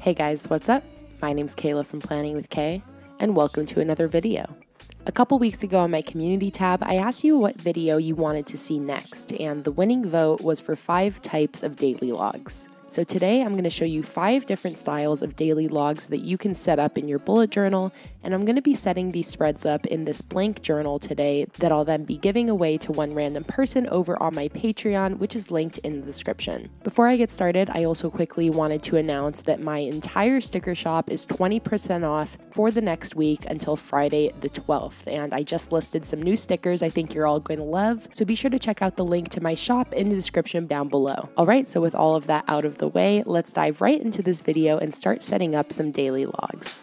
Hey guys, what's up? My name's Kayla from Planning with Kay, and welcome to another video. A couple weeks ago on my community tab, I asked you what video you wanted to see next, and the winning vote was for 5 types of daily logs. So today I'm going to show you 5 different styles of daily logs that you can set up in your bullet journal, and I'm going to be setting these spreads up in this blank journal today that I'll then be giving away to one random person over on my Patreon, which is linked in the description. Before I get started, I also quickly wanted to announce that my entire sticker shop is 20% off for the next week until Friday the 12th, and I just listed some new stickers I think you're all going to love, so be sure to check out the link to my shop in the description down below. Alright, so with all of that out of the way, let's dive right into this video and start setting up some daily logs.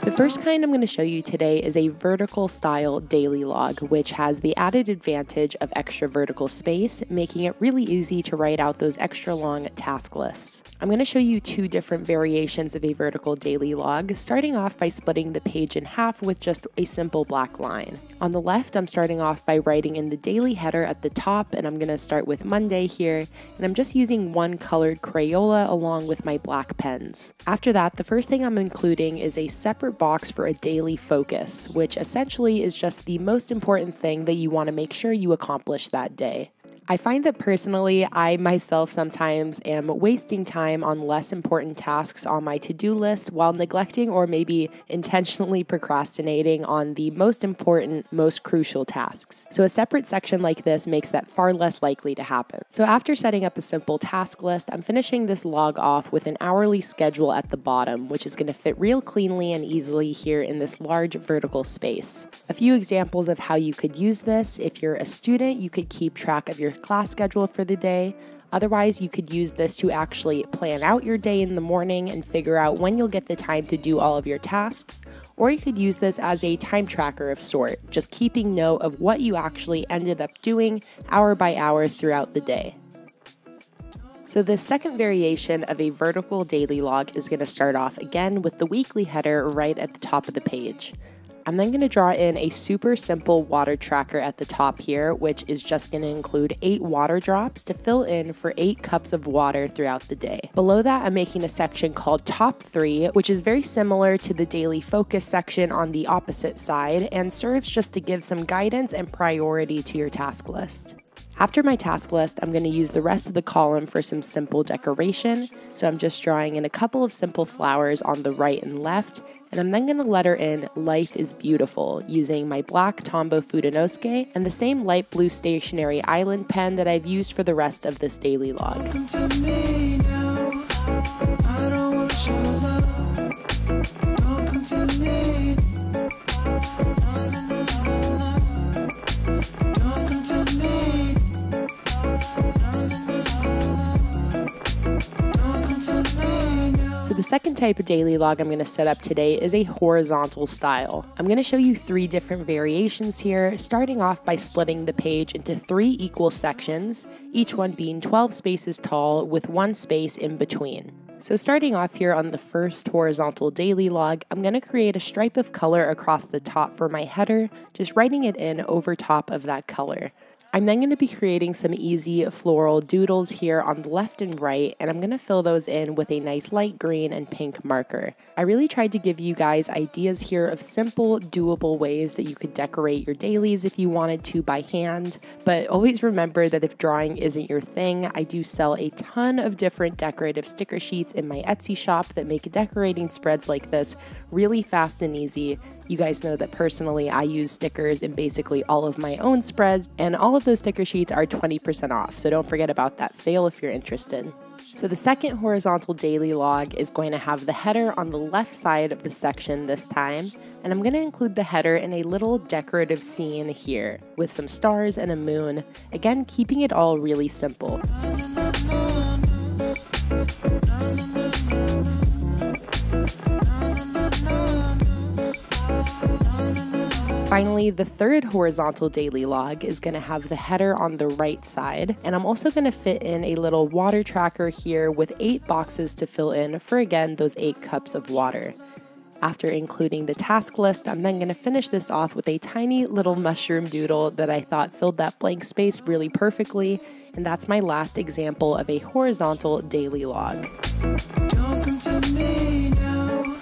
The first kind I'm going to show you today is a vertical style daily log, which has the added advantage of extra vertical space, making it really easy to write out those extra long task lists. I'm going to show you 2 different variations of a vertical daily log, starting off by splitting the page in half with just a simple black line. On the left, I'm starting off by writing in the daily header at the top, and I'm going to start with Monday here, and I'm just using one colored Crayola along with my black pens. After that, the first thing I'm including is a separate box for a daily focus, which essentially is just the most important thing that you want to make sure you accomplish that day. I find that personally, I myself sometimes am wasting time on less important tasks on my to-do list while neglecting or maybe intentionally procrastinating on the most important, most crucial tasks. So a separate section like this makes that far less likely to happen. So after setting up a simple task list, I'm finishing this log off with an hourly schedule at the bottom, which is going to fit real cleanly and easily here in this large vertical space. A few examples of how you could use this: if you're a student, you could keep track of your class schedule for the day. Otherwise, you could use this to actually plan out your day in the morning and figure out when you'll get the time to do all of your tasks. Or you could use this as a time tracker of sort, just keeping note of what you actually ended up doing hour by hour throughout the day. So the second variation of a vertical daily log is going to start off again with the weekly header right at the top of the page. I'm then going to draw in a super simple water tracker at the top here, which is just going to include 8 water drops to fill in for 8 cups of water throughout the day. Below that, I'm making a section called Top 3, which is very similar to the daily focus section on the opposite side and serves just to give some guidance and priority to your task list. After my task list, I'm going to use the rest of the column for some simple decoration. So I'm just drawing in a couple of simple flowers on the right and left, and I'm then going to letter in "Life is Beautiful" using my black Tombow Fudenosuke and the same light blue stationery island pen that I've used for the rest of this daily log. The second type of daily log I'm going to set up today is a horizontal style. I'm going to show you 3 different variations here, starting off by splitting the page into 3 equal sections, each one being 12 spaces tall with 1 space in between. So starting off here on the first horizontal daily log, I'm going to create a stripe of color across the top for my header, just writing it in over top of that color. I'm then going to be creating some easy floral doodles here on the left and right, and I'm going to fill those in with a nice light green and pink marker. I really tried to give you guys ideas here of simple, doable ways that you could decorate your dailies if you wanted to by hand, but always remember that if drawing isn't your thing, I do sell a ton of different decorative sticker sheets in my Etsy shop that make decorating spreads like this really fast and easy. You guys know that personally I use stickers in basically all of my own spreads, and all of those sticker sheets are 20% off, so don't forget about that sale if you're interested. So the second horizontal daily log is going to have the header on the left side of the section this time, and I'm going to include the header in a little decorative scene here with some stars and a moon, again keeping it all really simple. Finally, the third horizontal daily log is going to have the header on the right side, and I'm also going to fit in a little water tracker here with 8 boxes to fill in for, again, those 8 cups of water. After including the task list, I'm then going to finish this off with a tiny little mushroom doodle that I thought filled that blank space really perfectly, And that's my last example of a horizontal daily log. Don't come to me now.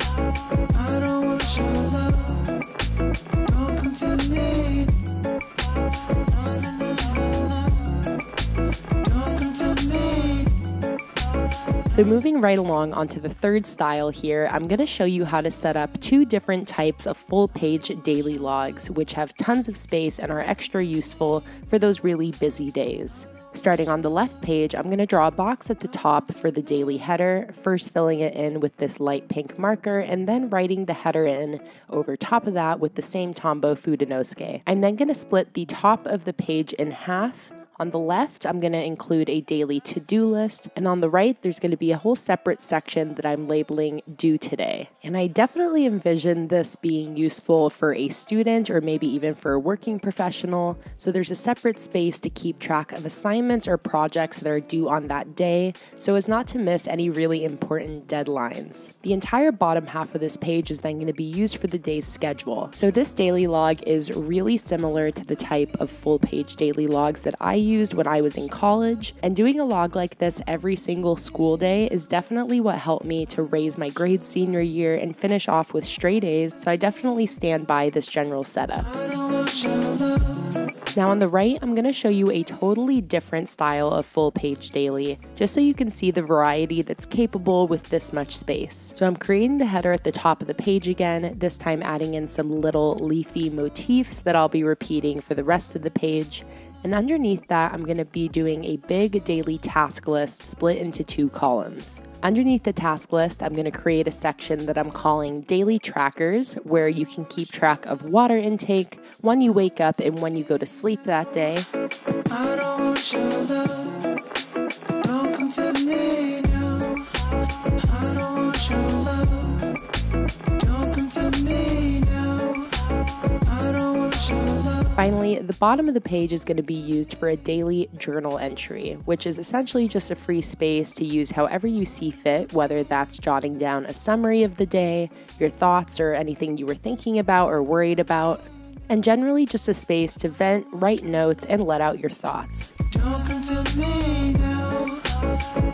I don't want your love. Don't come to me. Don't come to me. So moving right along onto the third style here, I'm going to show you how to set up two different types of full-page daily logs, which have tons of space and are extra useful for those really busy days. Starting on the left page, I'm going to draw a box at the top for the daily header, first filling it in with this light pink marker and then writing the header in over top of that with the same Tombow Fudenosuke. I'm then going to split the top of the page in half. On the left, I'm going to include a daily to-do list, and on the right, there's going to be a whole separate section that I'm labeling Due Today. And I definitely envision this being useful for a student or maybe even for a working professional, so there's a separate space to keep track of assignments or projects that are due on that day, so as not to miss any really important deadlines. The entire bottom half of this page is then going to be used for the day's schedule. So this daily log is really similar to the type of full-page daily logs that I used when I was in college, and doing a log like this every single school day is definitely what helped me to raise my grades senior year and finish off with straight A's, so I definitely stand by this general setup. Now on the right, I'm going to show you a totally different style of full-page daily, just so you can see the variety that's capable with this much space. So I'm creating the header at the top of the page again, this time adding in some little leafy motifs that I'll be repeating for the rest of the page. And underneath that, I'm going to be doing a big daily task list split into two columns. Underneath the task list, I'm going to create a section that I'm calling Daily Trackers, where you can keep track of water intake, when you wake up and when you go to sleep that day. I don't want your love. Don't come to me now. I don't want your love. Don't come to me now. I don't want your love. Finally, the bottom of the page is going to be used for a daily journal entry, which is essentially just a free space to use however you see fit, whether that's jotting down a summary of the day, your thoughts, or anything you were thinking about or worried about, and generally just a space to vent, write notes, and let out your thoughts. Don't come to me now.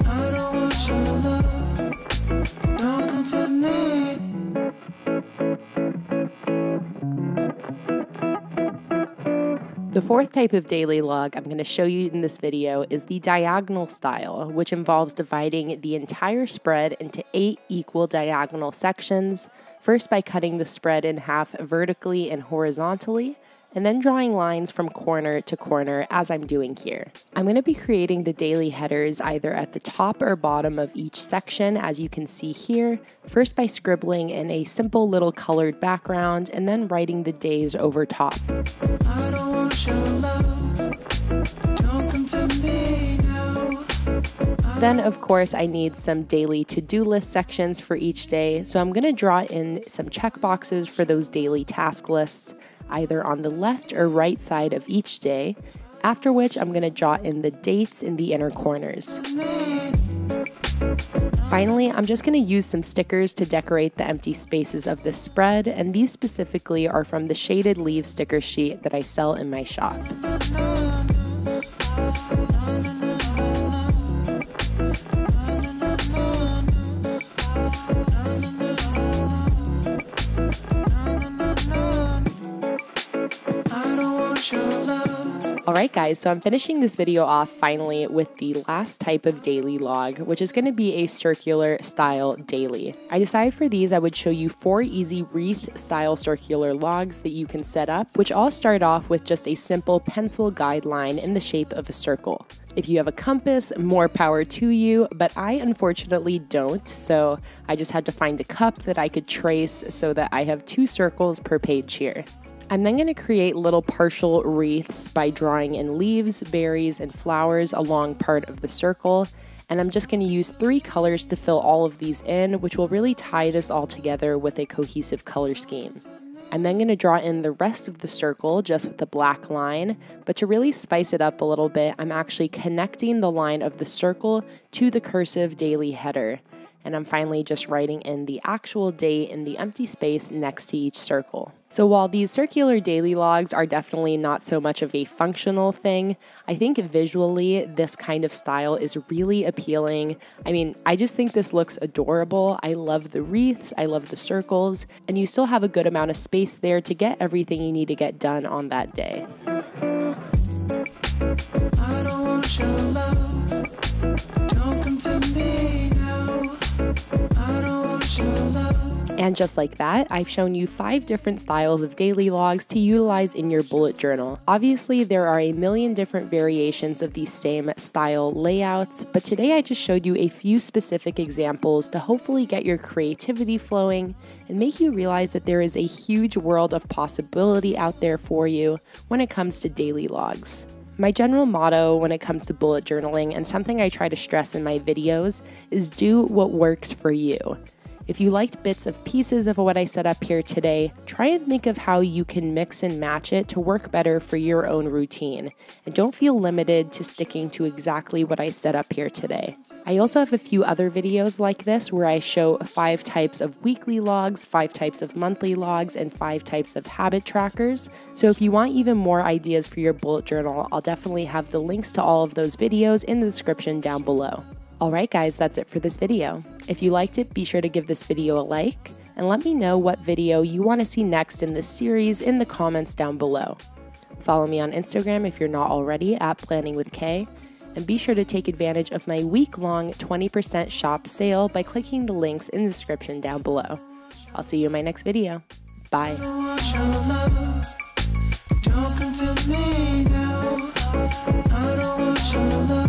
I don't want your love. Don't come to me. The fourth type of daily log I'm going to show you in this video is the diagonal style, which involves dividing the entire spread into 8 equal diagonal sections, first by cutting the spread in half vertically and horizontally, and then drawing lines from corner to corner as I'm doing here. I'm going to be creating the daily headers either at the top or bottom of each section, as you can see here, first by scribbling in a simple little colored background and then writing the days over top. I don't want your love. Don't come to me now. Then, of course, I need some daily to-do list sections for each day, so I'm going to draw in some checkboxes for those daily task lists, either on the left or right side of each day, after which I'm going to jot in the dates in the inner corners. Finally, I'm just going to use some stickers to decorate the empty spaces of the spread, and these specifically are from the shaded leaf sticker sheet that I sell in my shop. Alright guys, so I'm finishing this video off finally with the last type of daily log, which is going to be a circular style daily. I decided for these I would show you 4 easy wreath style circular logs that you can set up, which all start off with just a simple pencil guideline in the shape of a circle. If you have a compass, more power to you, but I unfortunately don't, so I just had to find a cup that I could trace so that I have 2 circles per page here. I'm then going to create little partial wreaths by drawing in leaves, berries, and flowers along part of the circle, and I'm just going to use 3 colors to fill all of these in, which will really tie this all together with a cohesive color scheme. I'm then going to draw in the rest of the circle just with the black line, but to really spice it up a little bit, I'm actually connecting the line of the circle to the cursive daily header. and I'm finally just writing in the actual date in the empty space next to each circle. So while these circular daily logs are definitely not so much of a functional thing, I think visually this kind of style is really appealing. I mean, I just think this looks adorable. I love the wreaths, I love the circles, and you still have a good amount of space there to get everything you need to get done on that day. I don't want your love. Don't come to me now. I don't want your love. And just like that, I've shown you 5 different styles of daily logs to utilize in your bullet journal. Obviously, there are a million different variations of these same style layouts, but today I just showed you a few specific examples to hopefully get your creativity flowing and make you realize that there is a huge world of possibility out there for you when it comes to daily logs. My general motto when it comes to bullet journaling, and something I try to stress in my videos, is do what works for you. If you liked bits of pieces of what I set up here today, try and think of how you can mix and match it to work better for your own routine, and don't feel limited to sticking to exactly what I set up here today. I also have a few other videos like this where I show 5 types of weekly logs, 5 types of monthly logs, and 5 types of habit trackers. So if you want even more ideas for your bullet journal, I'll definitely have the links to all of those videos in the description down below. Alright guys, that's it for this video. If you liked it, be sure to give this video a like, and let me know what video you want to see next in this series in the comments down below. Follow me on Instagram if you're not already at PlanningWithKay, and be sure to take advantage of my week-long 20% shop sale by clicking the links in the description down below. I'll see you in my next video. Bye. I don't want your love. Don't come to me now. I don't want your love.